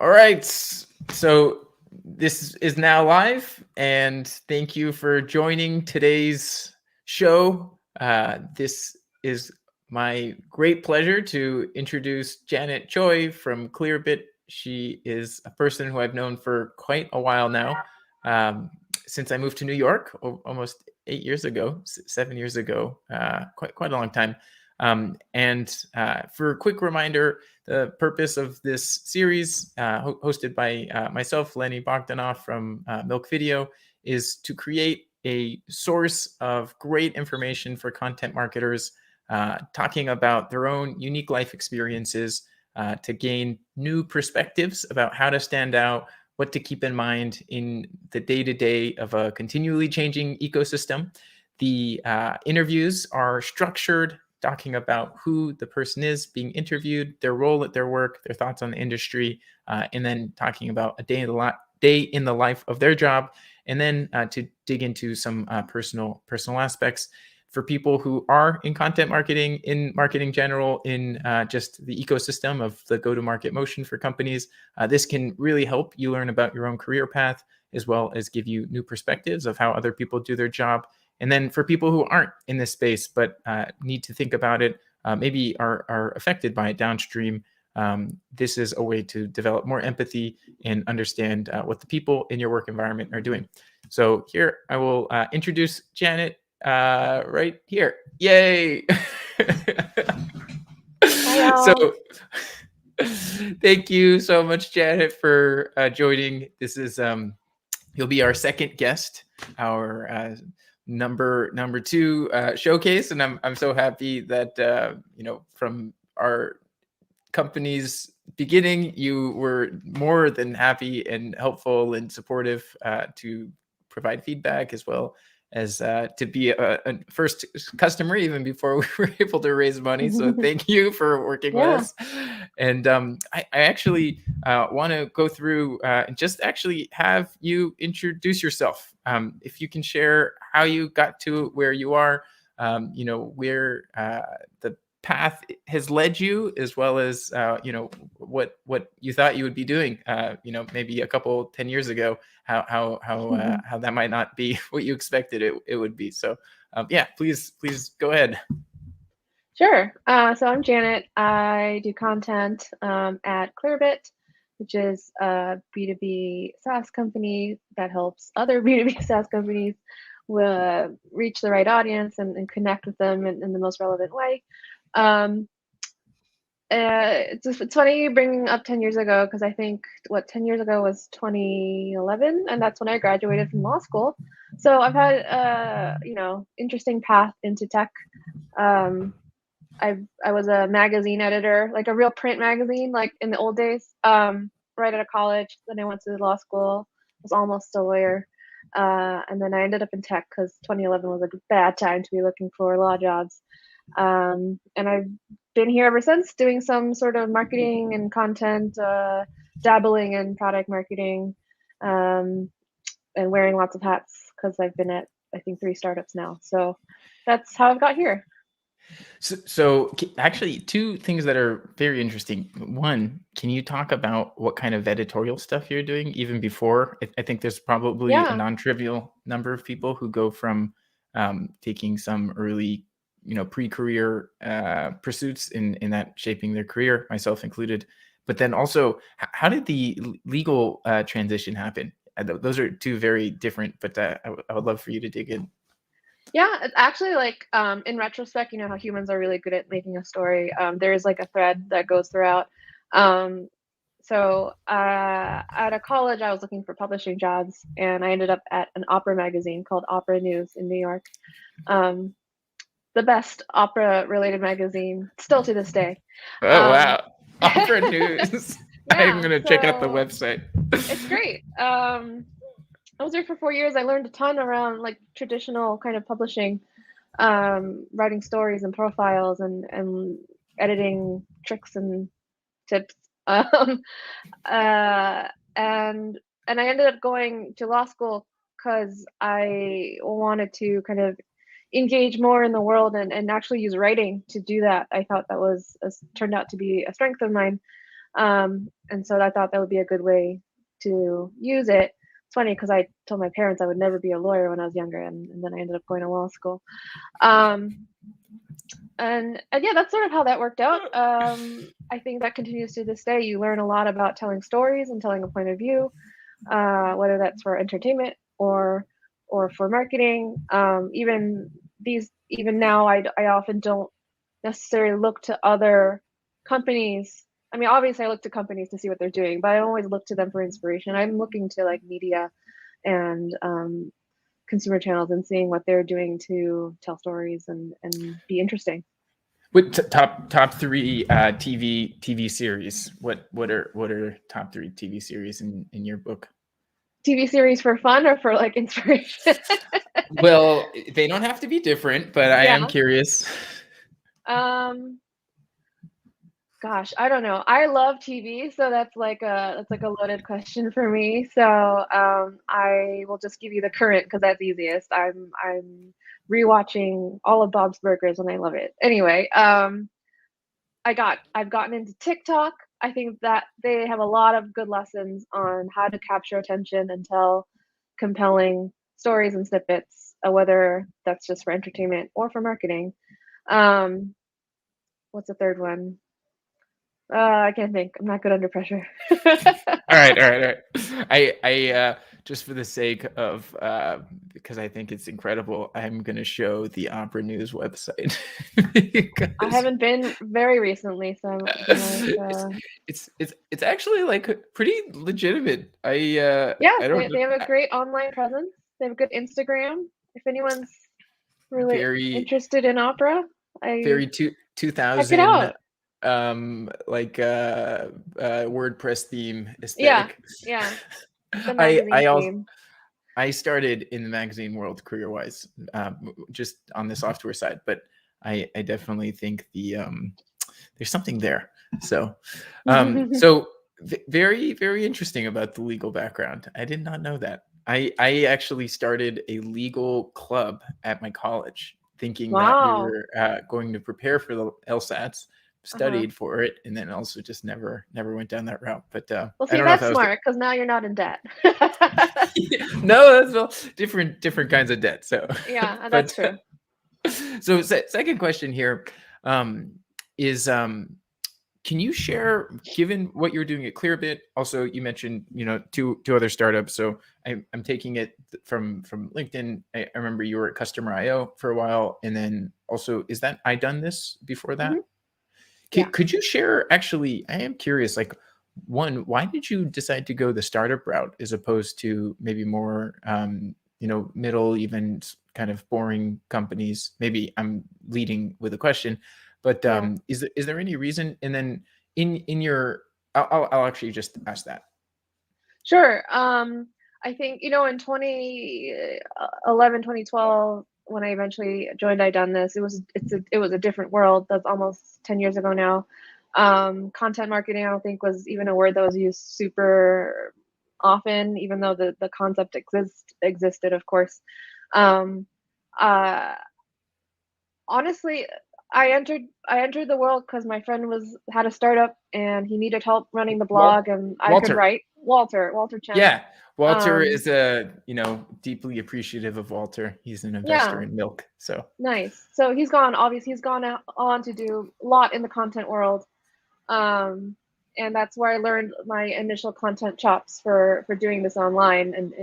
All right. So this is now live, and thank you for joining today's show. This is my great pleasure to introduce Janet Choi from Clearbit. She is a person who I've known for quite a while now, um, since I moved to New York almost 8 years ago, 7 years ago, quite a long time. And for a quick reminder, the purpose of this series, hosted by myself, Lenny Bogdanoff from Milk Video, is to create a source of great information for content marketers, talking about their own unique life experiences to gain new perspectives about how to stand out, what to keep in mind in the day-to-day of a continually changing ecosystem. The interviews are structured, talking about who the person is being interviewed, their role at their work, their thoughts on the industry, and then talking about a day in the life of their job, and then to dig into some personal aspects for people who are in content marketing, in marketing general, in just the ecosystem of the go-to-market motion for companies. This can really help you learn about your own career path, as well as give you new perspectives of how other people do their job. And then for people who aren't in this space but need to think about it, maybe are affected by it downstream, this is a way to develop more empathy and understand what the people in your work environment are doing. So here I will introduce Janet right here. Yay! So thank you so much, Janet, for joining. This is you'll be our second guest, our number two showcase, and I'm so happy that from our company's beginning, you were more than happy and helpful and supportive to provide feedback, as well as to be a first customer even before we were able to raise money. So thank you for working with us. And I actually want to go through and just actually have you introduce yourself. If you can share how you got to where you are, where the path has led you, as well as what you thought you would be doing maybe 10 years ago, how that might not be what you expected it would be. So yeah, please go ahead. Sure. So I'm Janet. I do content at Clearbit, which is a B2B SaaS company that helps other B2B SaaS companies reach the right audience and connect with them in the most relevant way. It's funny bringing up 10 years ago, because I think 10 years ago was 2011, and that's when I graduated from law school. So I've had interesting path into tech. I was a magazine editor, like a real print magazine, like in the old days, right out of college. Then I went to law school, was almost a lawyer. And then I ended up in tech because 2011 was a bad time to be looking for law jobs. And I've been here ever since, doing some sort of marketing and content, dabbling in product marketing, and wearing lots of hats because I've been at, I think, 3 startups now. So that's how I've got here. So actually, two things that are very interesting. One, can you talk about what kind of editorial stuff you're doing even before? I think there's probably a non-trivial number of people who go from taking some early, pre-career pursuits in that shaping their career, myself included. But then also, how did the legal transition happen? Those are two very different, but I would love for you to dig in. Yeah, it's actually like in retrospect, how humans are really good at making a story. There is like a thread that goes throughout. So out of college, I was looking for publishing jobs, and I ended up at an opera magazine called Opera News in New York. The best opera-related magazine, still to this day. Oh, wow. Opera News. Yeah, I'm going to check out the website. It's great. I was there for 4 years. I learned a ton around like traditional kind of publishing, writing stories and profiles and editing tricks and tips. And I ended up going to law school because I wanted to kind of engage more in the world and actually use writing to do that. I thought that turned out to be a strength of mine. And so I thought that would be a good way to use it. It's funny because I told my parents I would never be a lawyer when I was younger, and then I ended up going to law school. Um, and yeah, that's sort of how that worked out. I think that continues to this day. You learn a lot about telling stories and telling a point of view, whether that's for entertainment or for marketing. Even now, I often don't necessarily look to other companies. I mean, obviously, I look to companies to see what they're doing, but I always look to them for inspiration. I'm looking to like media and consumer channels and seeing what they're doing to tell stories and be interesting. What top three TV series? What are top three TV series in your book? TV series for fun or for like inspiration? Well, they don't have to be different, but I am Yeah. curious. Um, Gosh, I don't know. I love TV, so that's like a loaded question for me. So I will just give you the current because that's easiest. I'm rewatching all of Bob's Burgers and I love it. Anyway, I've gotten into TikTok. I think that they have a lot of good lessons on how to capture attention and tell compelling stories and snippets, whether that's just for entertainment or for marketing. Um, what's the third one? I can't think. I'm not good under pressure. All right. I just for the sake of because I think it's incredible, I'm gonna show the Opera News website I because haven't been very recently, so I'm gonna. it's actually like pretty legitimate. Yes, I don't know, they have a great online presence. They have a good Instagram. If anyone's really very interested in opera, I very two check it thousand out. WordPress theme Yeah, aesthetic. yeah, the I magazine I also theme. I started in the magazine world career-wise, just on the software side, but I definitely think there's something there. So, very very interesting about the legal background. I did not know that. I actually started a legal club at my college, thinking that we Wow. were going to prepare for the LSATs, Uh-huh. studied for it, and then also just never went down that route. But Well, I see, don't know if that's that was smart because now you're not in debt. no, that's well different kinds of debt. So, Yeah, that's but true. so second question here is can you share, given what you're doing at Clearbit? Also, you mentioned two other startups. So I'm taking it from LinkedIn. I remember you were at Customer IO for a while, and then also is that I done this before that? Hmm. Yeah. Could you share? Actually, I am curious. Like, one, why did you decide to go the startup route as opposed to maybe more, middle, even kind of boring companies? Maybe I'm leading with a question, but Yeah. is there any reason? And then in your, I'll actually just ask that. Sure. I think, in 2011, 2012, when I eventually joined I Done This, it was a different world. That's almost 10 years ago now. Content marketing, I don't think was even a word that was used super often, even though the concept existed, of course. Um, uh, Honestly, I entered the world because my friend had a startup and he needed help running the blog, and I could Walter. write. Walter Chen. Yeah. Walter Um, is deeply appreciative of Walter. He's an investor yeah, in milk. So nice. So he's gone on to do a lot in the content world. Um, and that's where I learned my initial content chops for doing this online and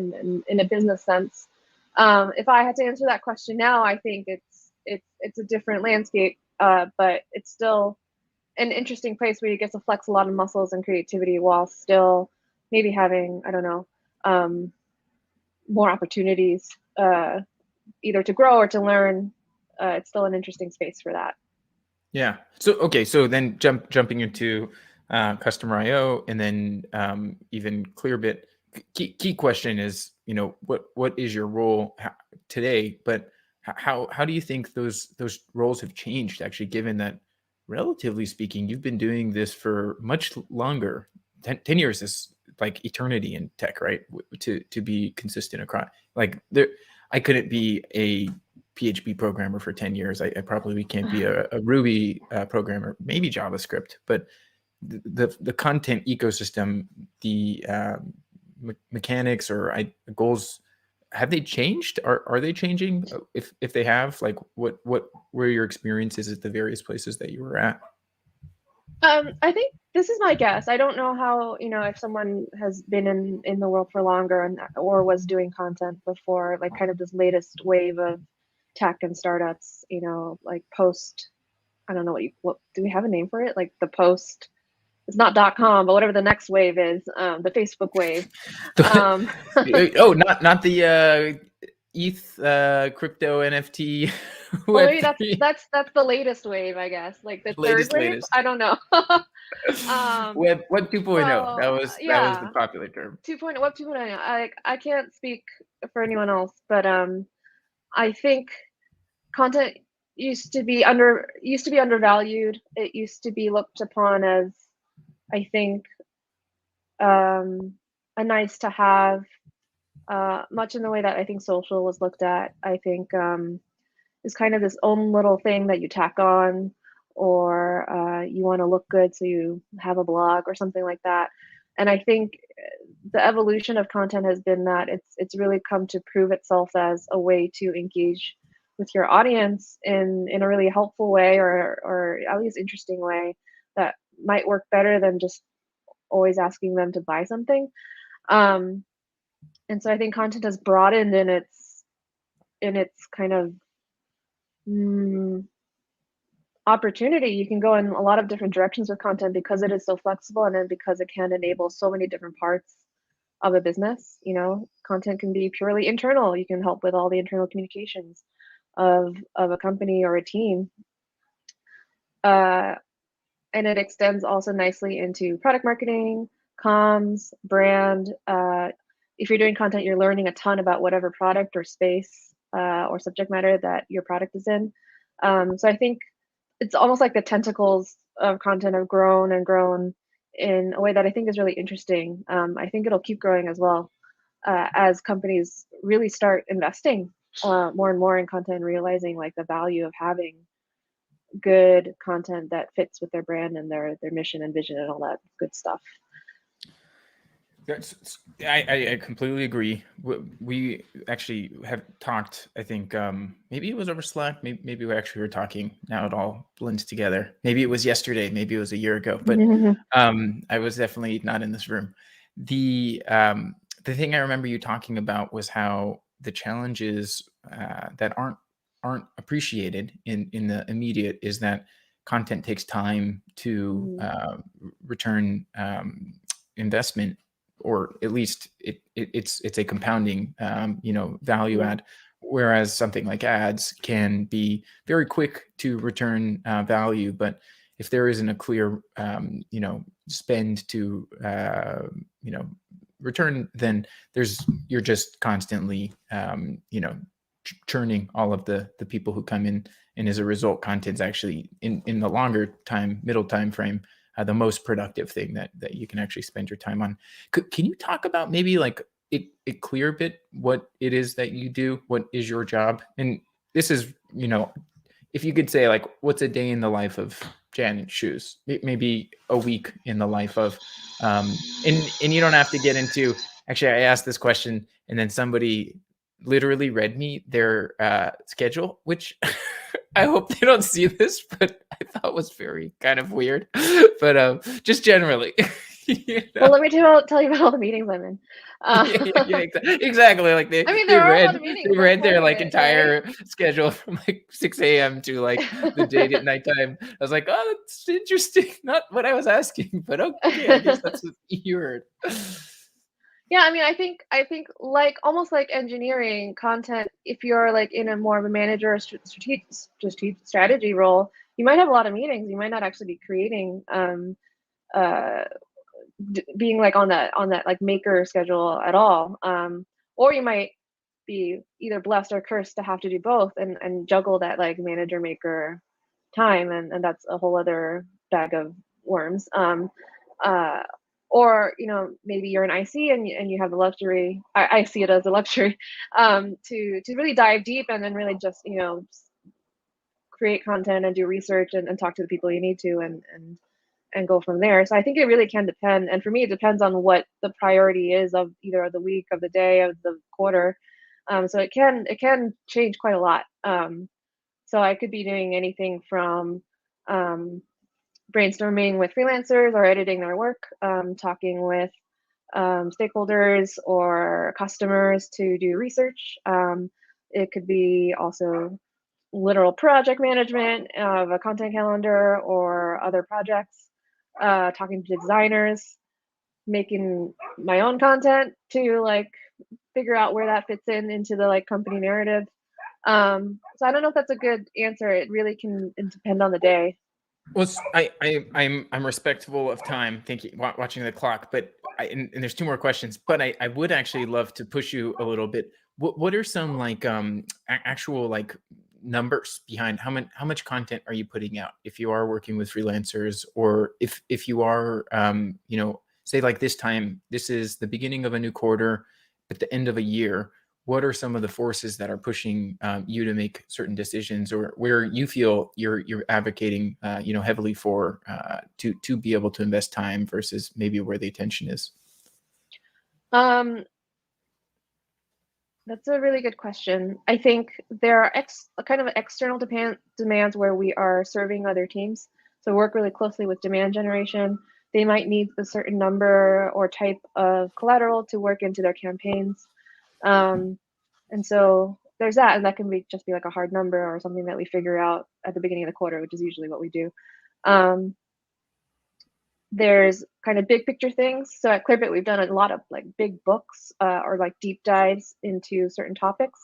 in a business sense. If I had to answer that question now, I think it's a different landscape, but it's still an interesting place where you get to flex a lot of muscles and creativity while still maybe having, I don't know, um, more opportunities, either to grow or to learn. It's still an interesting space for that. yeah. So okay. So then jumping into Customer IO and then even Clearbit. Key question is, what is your role today? But how do you think those roles have changed? Actually, given that, relatively speaking, you've been doing this for much longer. 10 years is like eternity in tech, right? To be consistent across, like there, I couldn't be a PHP programmer for 10 years. I probably can't be a Ruby programmer, maybe JavaScript, but the content ecosystem, the mechanics or goals, have they changed? Are they changing? If they have, like, what were your experiences at the various places that you were at? I think this is my guess. I don't know how, if someone has been in the world for longer and or was doing content before, like kind of this latest wave of tech and startups, like post, I don't know what do we have a name for it? Like the post, it's not .com, but whatever the next wave is, the Facebook wave. Oh, not the ETH crypto NFT Well, Web maybe three. that's the latest wave, I guess. Like the third wave. Latest. I don't know. um, Web 2.0. well, That was the yeah, popular term. 2.0, Web 2.0. I can't speak for anyone else, but I think content used to be undervalued. It used to be looked upon as, I think, a nice to have, much in the way that I think social was looked at. I think is kind of this own little thing that you tack on, or you want to look good, so you have a blog or something like that. And I think the evolution of content has been that it's really come to prove itself as a way to engage with your audience in a really helpful way, or at least interesting way that might work better than just always asking them to buy something. Um, and so I think content has broadened in its kind of mm, opportunity. You can go in a lot of different directions with content because it is so flexible, and then because it can enable so many different parts of a business. Content can be purely internal. You can help with all the internal communications of a company or a team. Uh, and it extends also nicely into product marketing, comms, brand. If you're doing content, you're learning a ton about whatever product or space or subject matter that your product is in. So I think it's almost like the tentacles of content have grown and grown in a way that I think is really interesting. I think it'll keep growing as well, as companies really start investing more and more in content, and realizing like the value of having good content that fits with their brand and their mission and vision and all that good stuff. I completely agree. We actually have talked, I think, maybe it was over Slack. Maybe we actually were talking. Now it all blends together. Maybe it was yesterday. Maybe it was a year ago. But I was definitely not in this room. The thing I remember you talking about was how the challenges that aren't appreciated in the immediate is that content takes time to return investment, or at least it's a compounding value add, whereas something like ads can be very quick to return value. But if there isn't a clear spend to return, then you're just constantly churning all of the people who come in, and as a result, content's actually in the longer middle time frame, the most productive thing that you can actually spend your time on. Can you talk about maybe like it Clearbit, what it is that you do, what is your job? And this is, if you could say like, what's a day in the life of Janet Shoes, maybe a week in the life of, and you don't have to get into, actually, I asked this question and then somebody literally read me their schedule, which I hope they don't see this, but I thought was very kind of weird. But just generally. Well, let me tell you about all the meetings I'm in. Exactly. Like I mean, they there are a lot read of meetings. they That's read part their of like it, right? entire schedule from like 6 a.m. to like the date at nighttime. I was like, oh, that's interesting. Not what I was asking, but okay, I guess that's what you heard. Yeah, I mean, I think like almost like engineering content, if you're like in a more of a manager or strategy role, you might have a lot of meetings. You might not actually be creating, uh, being like on that like maker schedule at all. Or you might be either blessed or cursed to have to do both, and juggle that like manager maker time, and that's a whole other bag of worms. Uh, or maybe you're an IC, and you have the luxury. I see it as a luxury, to really dive deep, and then really just create content and do research, and talk to the people you need to, and go from there. So I think it really can depend. And for me, it depends on what the priority is of either the week, of the day, of the quarter. So it can change quite a lot. So I could be doing anything from brainstorming with freelancers or editing their work, talking with stakeholders or customers to do research. It could be also literal project management of a content calendar or other projects, talking to designers, making my own content to like figure out where that fits into the like company narrative. So I don't know if that's a good answer. It really can depend on the day. Well, I'm respectful of time. Thank you. Watching the clock, but and there's two more questions. But I would actually love to push you a little bit. What are some like actual like numbers behind how much content are you putting out if you are working with freelancers, or if you are say like this is the beginning of a new quarter, at the end of a year. What are some of the forces that are pushing you to make certain decisions, or where you feel you're advocating heavily for to be able to invest time versus maybe where the attention is? Um, that's a really good question. I think there are kind of external demands where we are serving other teams. So work really closely with demand generation. They might need a certain number or type of collateral to work into their campaigns. And so there's that, and that can just be like a hard number or something that we figure out at the beginning of the quarter, which is usually what we do. There's kind of big picture things. So at Clearbit, we've done a lot of like big books or like deep dives into certain topics.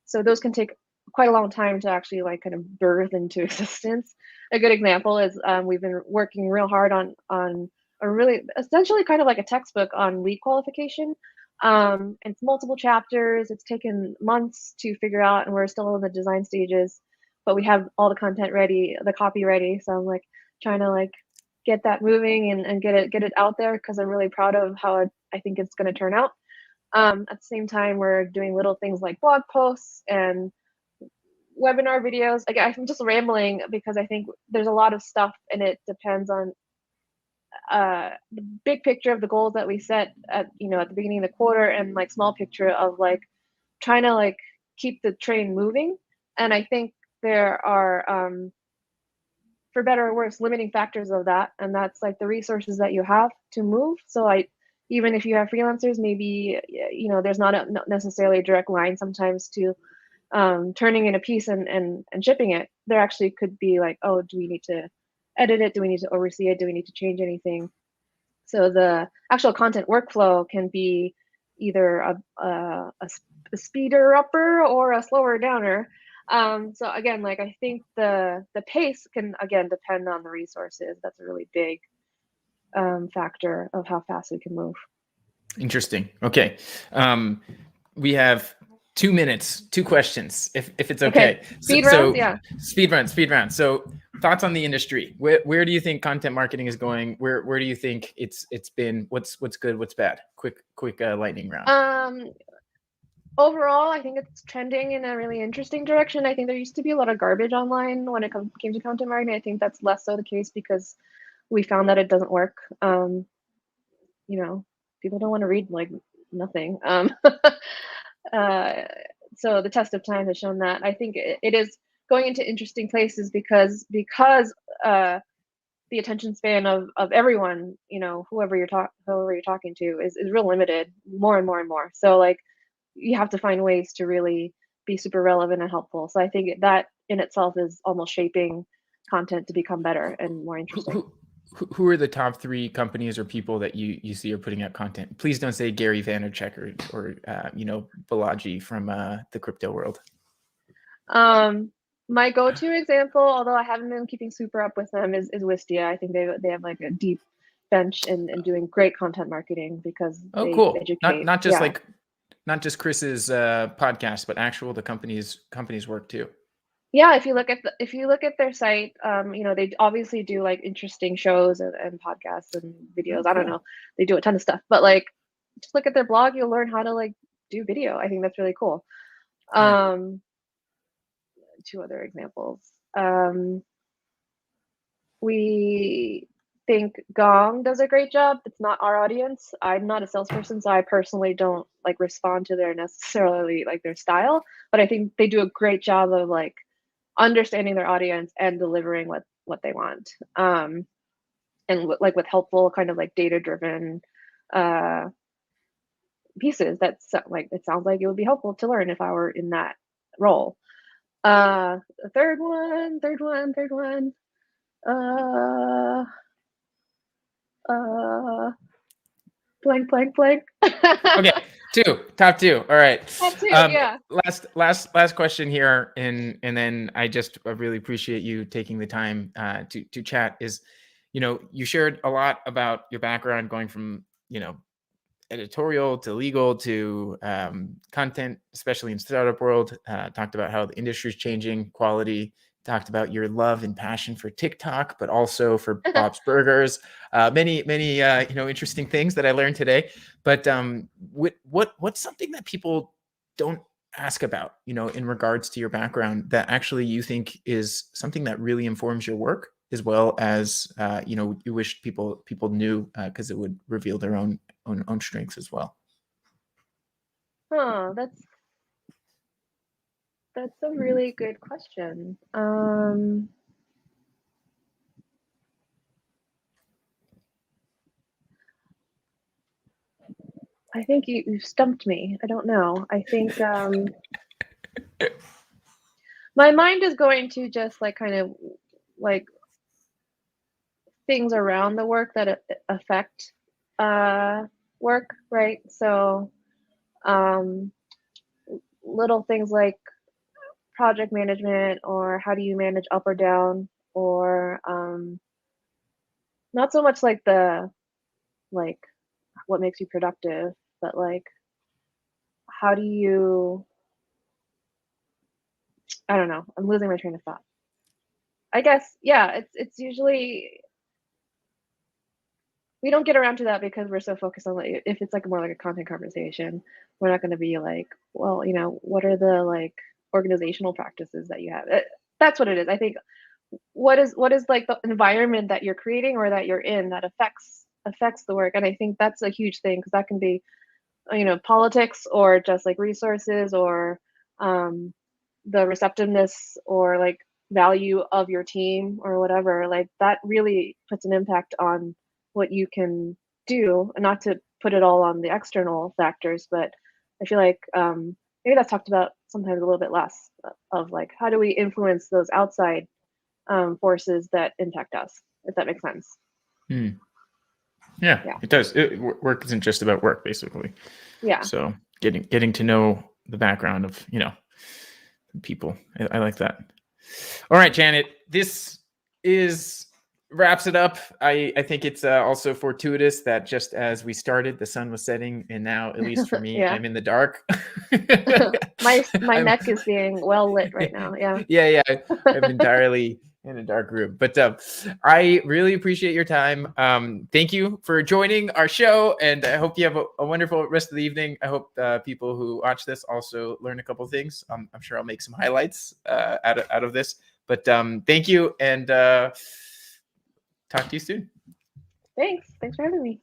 So those can take quite a long time to actually like kind of birth into existence. A good example is we've been working real hard on a really essentially kind of like a textbook on lead qualification. It's multiple chapters. It's taken months to figure out, and we're still in the design stages, but we have all the content ready, the copy ready. So I'm like trying to like get that moving and get it out there because I'm really proud of how I think it's going to turn out. At the same time, we're doing little things like blog posts and webinar videos. Again, I'm just rambling because I think there's a lot of stuff, and it depends on the big picture of the goals that we set at the beginning of the quarter, and like small picture of like trying to like keep the train moving. And I think there are for better or worse limiting factors of that, and that's like the resources that you have to move. So even if you have freelancers, maybe there's not necessarily a direct line sometimes to turning in a piece and shipping it. There actually could be like, oh, do we need to edit it? Do we need to oversee it? Do we need to change anything? So the actual content workflow can be either a speeder upper or a slower downer. So again, like I think the pace can again depend on the resources. That's a really big factor of how fast we can move. Interesting. Okay. We have 2 minutes, 2 questions, if it's okay. Speed round, yeah. Speed round. So thoughts on the industry. Where do you think content marketing is going? Where do you think it's been? What's good? What's bad? Quick lightning round. Overall, I think it's trending in a really interesting direction. I think there used to be a lot of garbage online when it came to content marketing. I think that's less so the case because we found that it doesn't work. People don't want to read like nothing. So the test of time has shown that. I think it is going into interesting places because the attention span of everyone, whoever you're talking to is real limited, more and more and more. So like you have to find ways to really be super relevant and helpful. So I think that in itself is almost shaping content to become better and more interesting. Who are the top 3 companies or people that you see are putting out content? Please don't say Gary Vaynerchuk or Balaji from the crypto world. My go-to example, although I haven't been keeping super up with them, is Wistia. I think they have like a deep bench in doing great content marketing because they cool. Educate. Not just Chris's podcast, but actual the company's work too. Yeah, if you look at their site, they obviously do like interesting shows and podcasts and videos. Cool. I don't know, they do a ton of stuff, but like just look at their blog, you'll learn how to like do video. I think that's really cool. Yeah. 2 other examples. think Gong does a great job. It's not our audience. I'm not a salesperson, so I personally don't like respond to their necessarily like their style, but I think they do a great job of like understanding their audience and delivering what they want. And like with helpful kind of like data driven uh pieces that's like it sounds like it would be helpful to learn if I were in that role. The third one. Uh uh blank. Okay, top two. All right. Top two, yeah. Last question here, and then I just really appreciate you taking the time to chat. Is, you shared a lot about your background, going from editorial to legal to content, especially in startup world. Talked about how the industry is changing, quality. Talked about your love and passion for TikTok, but also for Bob's Burgers. Many interesting things that I learned today. But what's something that people don't ask about, in regards to your background, that actually you think is something that really informs your work, as well as you wish people knew, because it would reveal their own strengths as well? Huh, that's a really good question. I think you stumped me. I don't know. I think my mind is going to just like kind of like things around the work that affect work, right? So um, little things like project management, or how do you manage up or down, or not so much like the like what makes you productive, but like how do you, I don't know, I'm losing my train of thought. I guess, yeah, it's usually we don't get around to that because we're so focused on like if it's like more like a content conversation, we're not going to be like, well, what are the like organizational practices that you have? That's what it is. I think what is like the environment that you're creating or that you're in that affects the work, and I think that's a huge thing because that can be politics or just like resources or um, the receptiveness or like value of your team or whatever, like that really puts an impact on what you can do, and not to put it all on the external factors, but I feel like maybe that's talked about sometimes a little bit less of like how do we influence those outside forces that impact us, if that makes sense. Yeah, it does. Work isn't just about work, basically. Yeah. So getting to know the background of people. I like that. All right, Janet, this wraps it up. I think it's also fortuitous that just as we started, the sun was setting, and now, at least for me, Yeah. I'm in the dark. my neck is being well lit right now. Yeah. Yeah. I'm entirely in a dark room. But I really appreciate your time. Thank you for joining our show, and I hope you have a wonderful rest of the evening. I hope people who watch this also learn a couple of things. I'm sure I'll make some highlights out of this. But thank you, and talk to you soon. Thanks for having me.